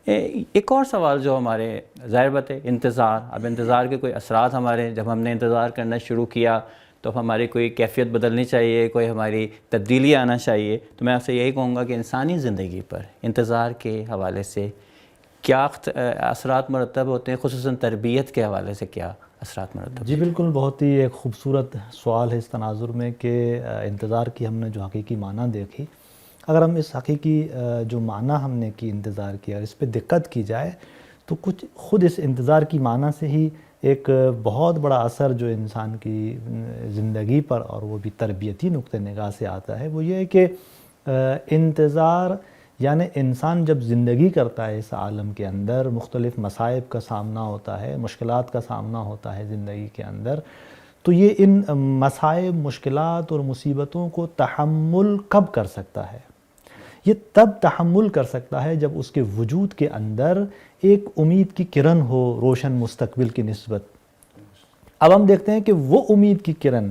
ایک اور سوال جو ہمارے ظاہر بات ہے انتظار، اب انتظار کے کوئی اثرات ہمارے، جب ہم نے انتظار کرنا شروع کیا تو ہماری کوئی کیفیت بدلنی چاہیے، کوئی ہماری تبدیلی آنا چاہیے. تو میں آپ سے یہی کہوں گا کہ انسانی زندگی پر انتظار کے حوالے سے کیا اثرات مرتب ہوتے ہیں، خصوصاً تربیت کے حوالے سے کیا اثرات مرتب جی بالکل، بہت ہی ایک خوبصورت سوال ہے اس تناظر میں کہ انتظار کی ہم نے جو حقیقی معنی دیکھی. اگر ہم اس حقیقی جو معنی ہم نے کی انتظار کی اور اس پہ دقت کی جائے تو کچھ خود اس انتظار کی معنی سے ہی ایک بہت بڑا اثر جو انسان کی زندگی پر اور وہ بھی تربیتی نقطہ نگاہ سے آتا ہے، وہ یہ ہے کہ انتظار یعنی انسان جب زندگی کرتا ہے اس عالم کے اندر، مختلف مصائب کا سامنا ہوتا ہے، مشکلات کا سامنا ہوتا ہے زندگی کے اندر، تو یہ ان مصائب، مشکلات اور مصیبتوں کو تحمل کب کر سکتا ہے؟ یہ تب تحمل کر سکتا ہے جب اس کے وجود کے اندر ایک امید کی کرن ہو روشن مستقبل کی نسبت. اب ہم دیکھتے ہیں کہ وہ امید کی کرن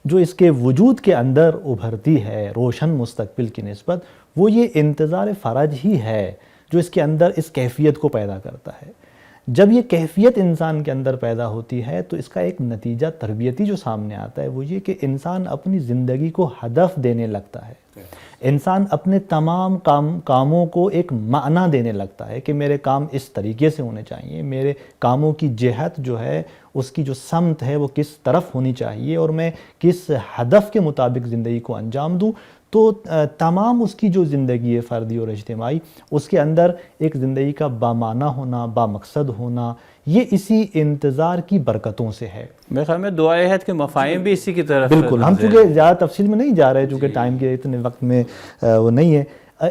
جو اس کے وجود کے اندر ابھرتی ہے روشن مستقبل کی نسبت، وہ یہ انتظار فرج ہی ہے جو اس کے اندر اس کیفیت کو پیدا کرتا ہے. جب یہ کیفیت انسان کے اندر پیدا ہوتی ہے تو اس کا ایک نتیجہ تربیتی جو سامنے آتا ہے وہ یہ کہ انسان اپنی زندگی کو ہدف دینے لگتا ہے. انسان اپنے تمام کاموں کو ایک معنی دینے لگتا ہے کہ میرے کام اس طریقے سے ہونے چاہیے، میرے کاموں کی جہت جو ہے اس کی جو سمت ہے وہ کس طرف ہونی چاہیے اور میں کس ہدف کے مطابق زندگی کو انجام دوں. تو تمام اس کی جو زندگی ہے فردی اور اجتماعی، اس کے اندر ایک زندگی کا بامعنی ہونا، بامقصد ہونا، یہ اسی انتظار کی برکتوں سے ہے. میرے خیال میں دعا عہد کے مفاہیم بھی اسی کی طرف. بالکل، ہم چونکہ زیادہ تفصیل میں نہیں جا رہے چونکہ ٹائم کے اتنے وقت میں وہ نہیں ہے.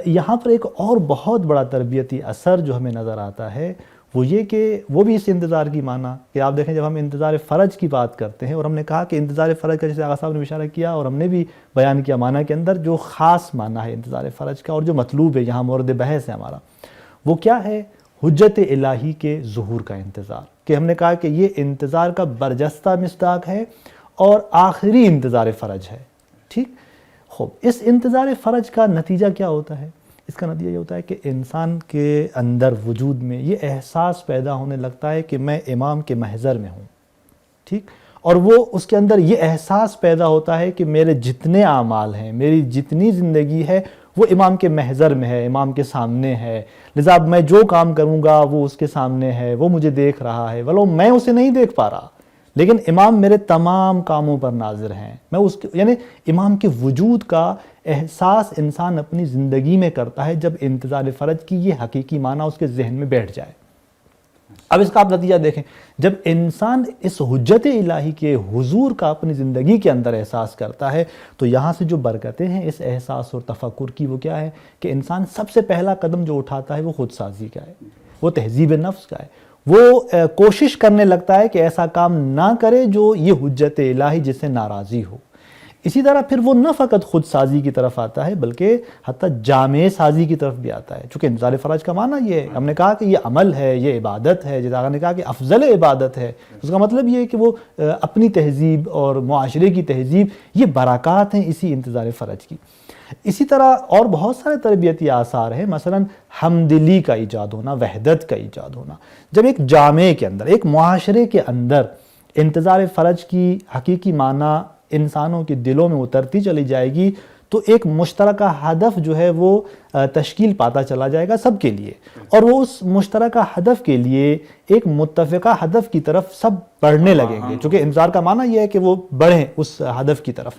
یہاں پر ایک اور بہت بڑا تربیتی اثر جو ہمیں نظر آتا ہے وہ یہ کہ وہ بھی اس انتظار کی معنی کہ آپ دیکھیں جب ہم انتظار فرج کی بات کرتے ہیں اور ہم نے کہا کہ انتظار فرج کا جیسے آغا صاحب نے اشارہ کیا اور ہم نے بھی بیان کیا معنی کے اندر جو خاص معنی ہے انتظار فرج کا اور جو مطلوب ہے یہاں مورد بحث ہے ہمارا، وہ کیا ہے؟ حجت الہی کے ظہور کا انتظار. کہ ہم نے کہا کہ یہ انتظار کا برجستہ مصداق ہے اور آخری انتظار فرج ہے. ٹھیک؟ خوب، اس انتظار فرج کا نتیجہ کیا ہوتا ہے؟ اس کا نتیجہ یہ ہوتا ہے کہ انسان کے اندر وجود میں یہ احساس پیدا ہونے لگتا ہے کہ میں امام کے محضر میں ہوں. ٹھیک؟ اور وہ اس کے اندر یہ احساس پیدا ہوتا ہے کہ میرے جتنے اعمال ہیں، میری جتنی زندگی ہے وہ امام کے محضر میں ہے، امام کے سامنے ہے، لذا اب میں جو کام کروں گا وہ اس کے سامنے ہے، وہ مجھے دیکھ رہا ہے، ولو میں اسے نہیں دیکھ پا رہا لیکن امام میرے تمام کاموں پر ناظر ہیں. میں اس کے یعنی امام کے وجود کا احساس انسان اپنی زندگی میں کرتا ہے جب انتظار فرج کی یہ حقیقی معنی اس کے ذہن میں بیٹھ جائے. اب اس کا آپ نتیجہ دیکھیں، جب انسان اس حجت الہی کے حضور کا اپنی زندگی کے اندر احساس کرتا ہے تو یہاں سے جو برکتیں ہیں اس احساس اور تفکر کی وہ کیا ہے کہ انسان سب سے پہلا قدم جو اٹھاتا ہے وہ خود سازی کا ہے، وہ تہذیب نفس کا ہے. وہ کوشش کرنے لگتا ہے کہ ایسا کام نہ کرے جو یہ حجت الہی جس سے ناراضی ہو. اسی طرح پھر وہ نہ فقط خود سازی کی طرف آتا ہے بلکہ حتیٰ جامع سازی کی طرف بھی آتا ہے. چونکہ انتظار فرج کا معنی یہ ہے، ہم نے کہا کہ یہ عمل ہے، یہ عبادت ہے، جیسا نے کہا کہ افضل عبادت ہے. اس کا مطلب یہ ہے کہ وہ اپنی تہذیب اور معاشرے کی تہذیب یہ برکات ہیں اسی انتظار فرج کی. اسی طرح اور بہت سارے تربیتی آثار ہیں، مثلا ہمدلی کا ایجاد ہونا، وحدت کا ایجاد ہونا. جب ایک جامع کے اندر، ایک معاشرے کے اندر انتظار فرج کی حقیقی معنی انسانوں کے دلوں میں اترتی چلی جائے گی تو ایک مشترکہ ہدف جو ہے وہ تشکیل پاتا چلا جائے گا سب کے لیے، اور وہ اس مشترکہ ہدف کے لیے ایک متفقہ ہدف کی طرف سب بڑھنے لگیں گے. چونکہ انتظار کا معنی یہ ہے کہ وہ بڑھیں اس ہدف کی طرف.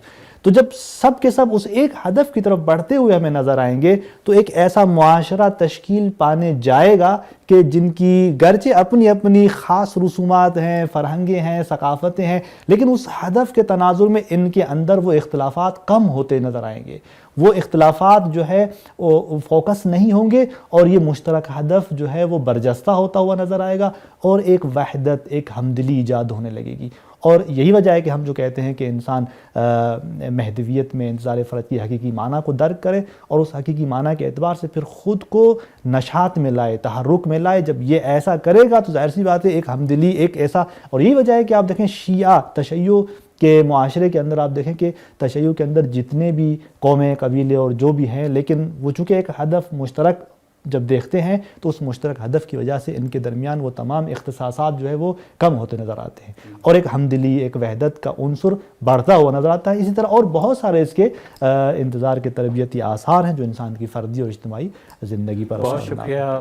تو جب سب کے سب اس ایک ہدف کی طرف بڑھتے ہوئے ہمیں نظر آئیں گے تو ایک ایسا معاشرہ تشکیل پانے جائے گا کہ جن کی گرچہ اپنی اپنی خاص رسومات ہیں، فرہنگیں ہیں، ثقافتیں ہیں، لیکن اس ہدف کے تناظر میں ان کے اندر وہ اختلافات کم ہوتے نظر آئیں گے. وہ اختلافات جو ہے وہ فوکس نہیں ہوں گے اور یہ مشترک ہدف جو ہے وہ برجستہ ہوتا ہوا نظر آئے گا اور ایک وحدت، ایک ہمدلی ایجاد ہونے لگے گی. اور یہی وجہ ہے کہ ہم جو کہتے ہیں کہ انسان مہدویت میں انتظار فرج کی حقیقی معنی کو درک کرے اور اس حقیقی معنی کے اعتبار سے پھر خود کو نشاط میں لائے، تحرک میں لائے. جب یہ ایسا کرے گا تو ظاہر سی بات ہے ایک ہمدلی، ایک ایسا. اور یہی وجہ ہے کہ آپ دیکھیں شیعہ تشیع کے معاشرے کے اندر، آپ دیکھیں کہ تشیع کے اندر جتنے بھی قومیں، قبیلے اور جو بھی ہیں، لیکن وہ چونکہ ایک ہدف مشترک جب دیکھتے ہیں تو اس مشترک ہدف کی وجہ سے ان کے درمیان وہ تمام اختصاصات جو ہے وہ کم ہوتے نظر آتے ہیں اور ایک ہمدلی، ایک وحدت کا عنصر بڑھتا ہوا نظر آتا ہے۔ اسی طرح اور بہت سارے اس کے انتظار کے تربیتی آثار ہیں جو انسان کی فردی اور اجتماعی زندگی پر بہت اثر ڈالتے ہیں۔ شکریہ